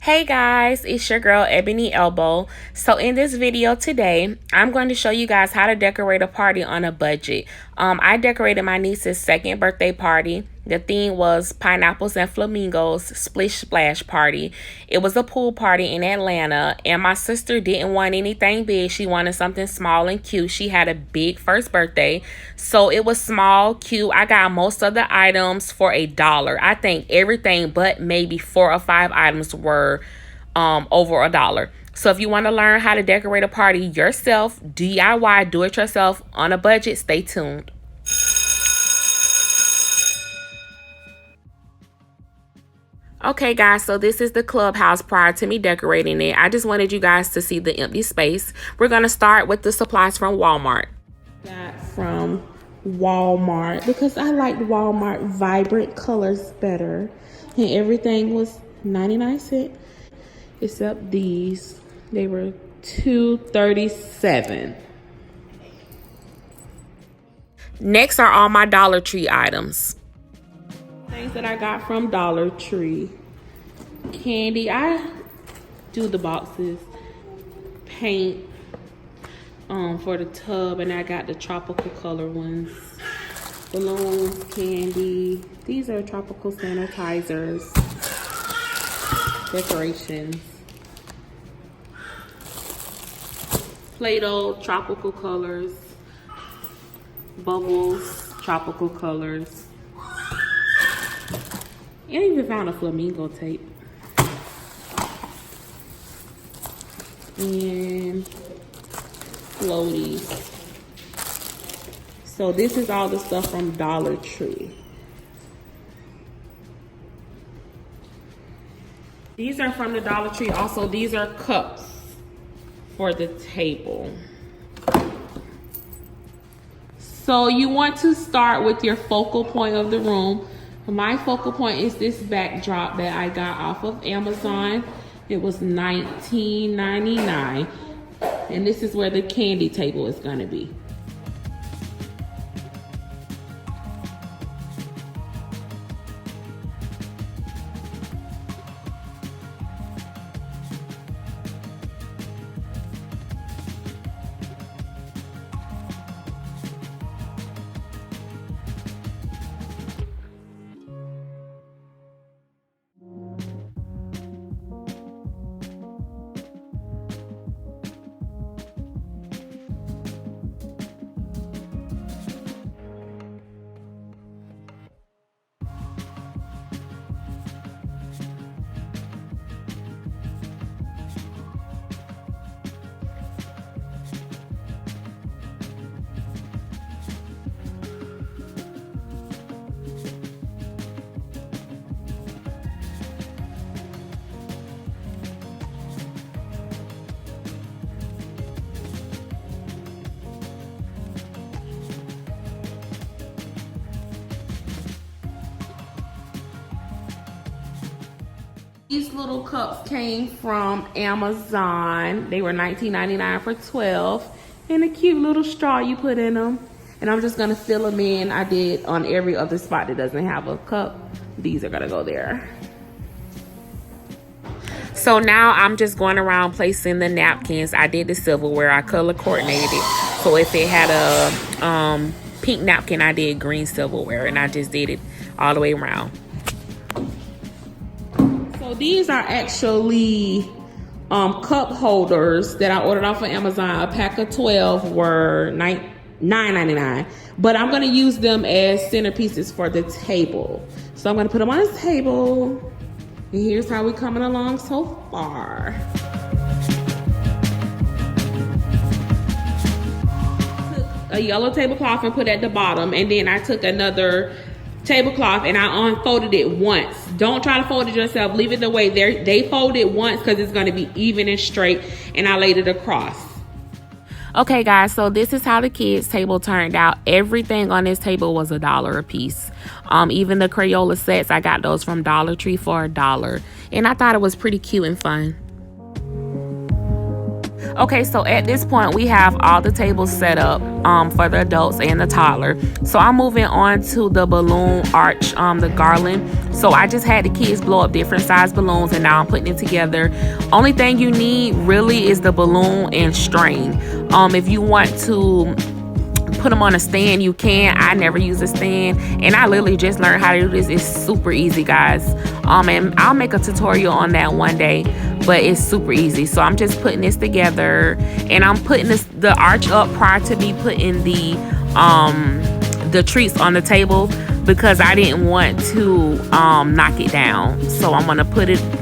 Hey guys, it's your girl Ebony Elbow. So in this video today, I'm going to show you guys how to decorate a party on a budget. I decorated my niece's second birthday party. The theme was pineapples and flamingos splish splash party. It was a pool party in Atlanta, and my sister didn't want anything big. She wanted something small and cute. She had a big first birthday, so it was small, cute. I got most of the items for $1. I think everything but maybe 4 or 5 items were over $1. So if you want to learn how to decorate a party yourself, DIY, do it yourself on a budget, stay tuned. Okay guys, so this is the clubhouse prior to me decorating it. I just wanted you guys to see the empty space. We're going to start with the supplies from Walmart. Got from Walmart because I liked Walmart vibrant colors better. And everything was 99 cents except these. They were $2.37. Next are all my Dollar Tree items. Things that I got from Dollar Tree. Candy. I do the boxes. Paint for the tub, and I got the tropical color ones. Balloons, candy. These are tropical sanitizers. Decorations. Play-Doh, tropical colors. Bubbles, tropical colors. I even found a flamingo tape. And floaties. So this is all the stuff from Dollar Tree. These are from the Dollar Tree. Also, these are cups for the table. So you want to start with your focal point of the room. My focal point is this backdrop that I got off of Amazon. It was $19.99. And this is where the candy table is gonna be. These little cups came from Amazon. They were $19.99 for 12. And a cute little straw you put in them. And I'm just gonna fill them in. I did on every other spot that doesn't have a cup. These are gonna go there. So now I'm just going around placing the napkins. I did the silverware. I color coordinated it. So if it had a pink napkin, I did green silverware. And I just did it all the way around. So these are actually cup holders that I ordered off of Amazon. A pack of 12 were $9.99. But I'm going to use them as centerpieces for the table. So I'm going to put them on this table. And here's how we're coming along so far. Took a yellow tablecloth and put at the bottom. And then I took another tablecloth and I unfolded it once. Don't try to fold it yourself. Leave it the way they fold it once because it's going to be even and straight. And I laid it across. Okay guys, so this is how the kids table turned out. Everything on this table was $1 a piece. Even the Crayola sets, I got those from Dollar Tree for $1. And I thought it was pretty cute and fun. Okay, so at this point we have all the tables set up for the adults and the toddler. So I'm moving on to the balloon arch, the garland. So I just had the kids blow up different size balloons, and now I'm putting it together. Only thing you need really is the balloon and string. If you want to put them on a stand, you can. I never use a stand, and I literally just learned how to do this. It's super easy, guys. And I'll make a tutorial on that one day, but it's super easy. So I'm just putting this together, and I'm putting the arch up prior to me putting the treats on the table, because I didn't want to knock it down. So I'm gonna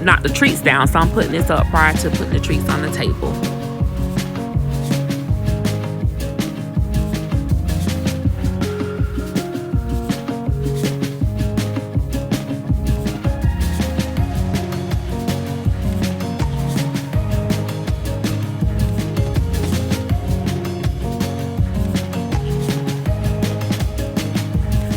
knock the treats down. So I'm putting this up prior to putting the treats on the table.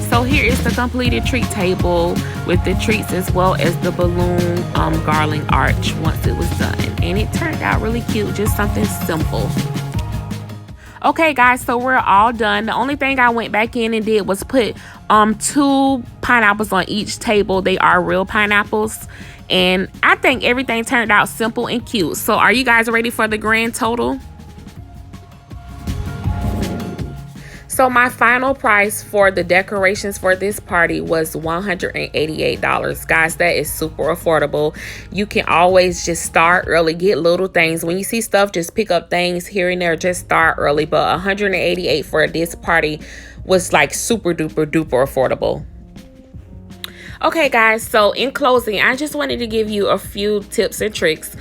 So here is the completed treat table with the treats as well as the balloon garland arch once it was done. And it turned out really cute, just something simple. Okay guys, so we're all done. The only thing I went back in and did was put 2 pineapples on each table. They are real pineapples. And I think everything turned out simple and cute. So are you guys ready for the grand total? So my final price for the decorations for this party was $188. Guys, that is super affordable. You can always just start early, get little things. When you see stuff, just pick up things here and there, just start early. But $188 for this party was like super duper duper affordable. Okay guys, so in closing, I just wanted to give you a few tips and tricks.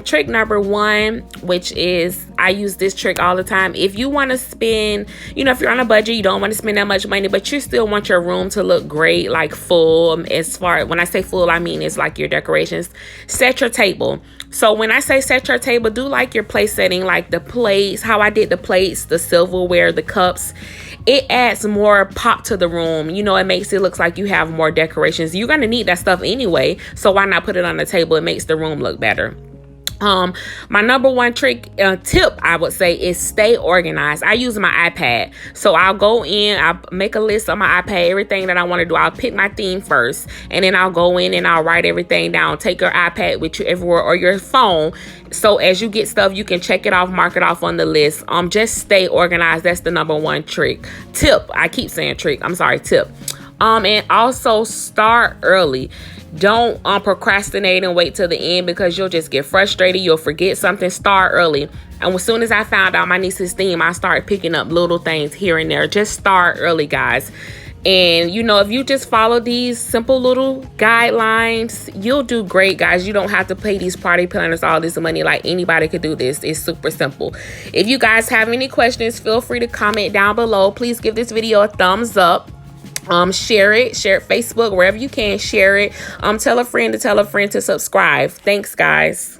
Trick number 1, which is, I use this trick all the time. If you want to spend, if you're on a budget, you don't want to spend that much money, but you still want your room to look great, like full. As far, when I say full, I mean it's like your decorations. Set your table. So when I say set your table, do like your place setting, like the plates, how I did the plates, the silverware, the cups. It adds more pop to the room. It makes it look like you have more decorations. You're going to need that stuff anyway, so why not put it on the table? It makes the room look better. My number 1 trick tip, I would say, is stay organized. I use my iPad, so I'll go in, I'll make a list on my iPad, everything that I want to do. I'll pick my theme first, and then I'll go in and I'll write everything down. Take your iPad with you everywhere, or your phone, so as you get stuff, you can check it off, mark it off on the list. Just stay organized. That's the number 1 tip. I keep saying trick, I'm sorry, tip. And also start early. Don't procrastinate and wait till the end, because you'll just get frustrated. You'll forget something. Start early. And as soon as I found out my niece's theme, I started picking up little things here and there. Just start early, guys. And if you just follow these simple little guidelines, you'll do great, guys. You don't have to pay these party planners all this money. Like, anybody could do this. It's super simple. If you guys have any questions, feel free to comment down below. Please give this video a thumbs up. Share it Facebook, wherever you can. Share it. Tell a friend to subscribe. Thanks, guys.